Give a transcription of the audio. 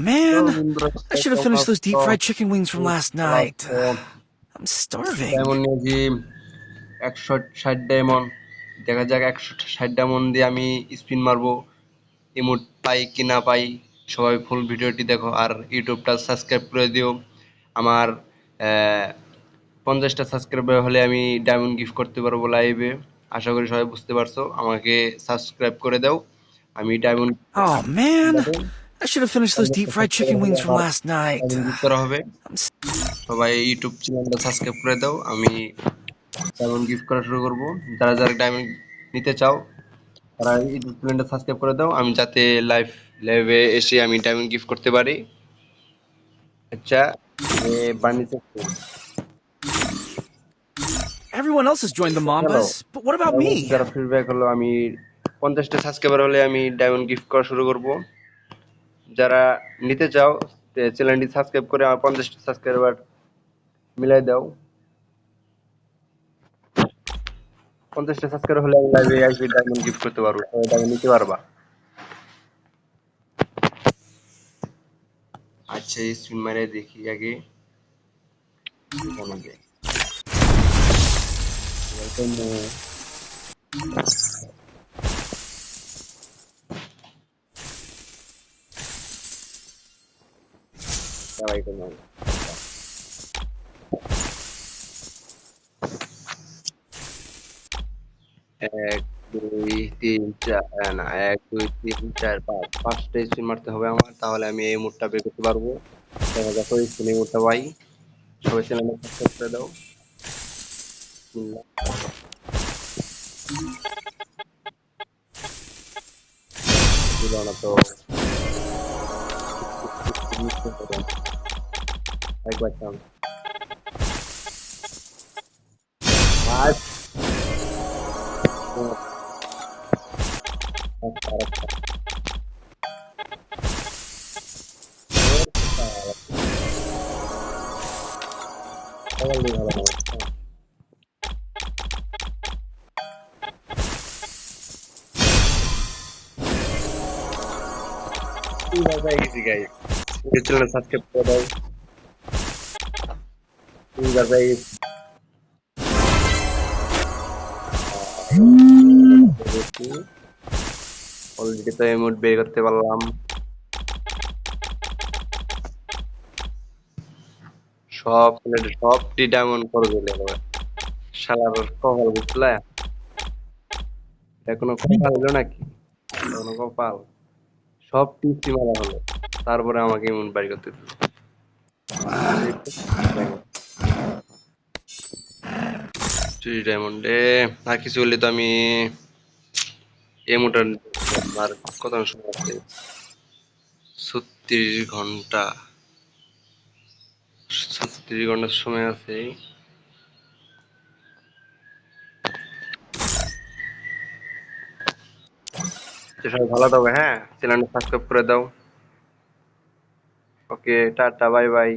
তো man, বন্ধুরা I should have finished those deep fried chicken wings from last night. I'm starving. Diamond নিয়েছি 160 diamond. দেখা যাক 160 diamond দিয়ে আমি স্পিন মারবো, ইমোট পাই কি না পাই। সবাই ফুল ভিডিওটি দেখো আর ইউটিউবটা সাবস্ক্রাইব করে দিও। আমার 50টা সাবস্ক্রাইবার হলে আমি ডায়মন্ড গিফট করতে পারবো লাইভে। আশা করি সবাই বুঝতে পারছো। আমাকে সাবস্ক্রাইব করে দাও, আমি diamond Oh man, I should have finished those deep fried chicken wings from last night. Gift করা হবে। I'm সবাই ইউটিউব চ্যানেলটা সাবস্ক্রাইব করে দাও, আমি ডায়মন্ড গিফট করা শুরু করব। যারা যারা ডায়মন্ড নিতে চাও তারা ইউটিউব চ্যানেলটা সাবস্ক্রাইব করে দাও, আমি যাতে লাইভে এসে আমি ডায়মন্ড গিফট করতে পারি। আচ্ছা, বানিয়েছে Everyone else has joined the hello, Mambas, but what about me? যারা ফিডব্যাক হলো আমি 50টা সাবস্ক্রাইবার হলে আমি ডায়মন্ড গিফট করা শুরু করব। যারা নিতে চাও চ্যানেলটি সাবস্ক্রাইব করে আমার 50টা সাবস্ক্রাইবার মিলাই দাও। 50টা সাবস্ক্রাইবার হলে আমি লাইভে আসবি ডায়মন্ড গিফট করতে পারবো, সবাই ডায়মন্ড নিতে পারবা। আচ্ছা, স্পিন মারে দেখি আগে কেমন যায়। সবাই কেমন? এক দুই তিন চার, না, 1 2 3 4 5, 5টা স্পিন মারতে হবে আমার, তাহলে আমি এই মুডটা বের করতে পারবো। দেখা যাক ওই স্পিন এই মুডটা পাই। সবাই চ্যানেলটা সাবস্ক্রাইব করে দাও। দিল না তো, একবার চান্স। আর চ্যানেল সাবস্ক্রাইব করে দাও। অলরেডি তো এমোট বের করতে পারলাম। সবটি ডায়মন্ড করে দিলে শালার কপাল, বুঝলা? এখনো কপাল হলো নাকি? এখনো কপাল, সব টিপসই মারা হলো, তারপরে আমাকে এমন বাড়ি করতে দিল। ডায়মন্ডে আর কিছু হলে তো আমি এমোটার আর কত সময় আছে? 36 ঘন্টা, 36 ঘন্টার সময় আছে। সবাই ভালো থাকবে, হ্যাঁ, চ্যানেলটা সাবস্ক্রাইব করে দাও। ওকে, টাটা, বাই বাই।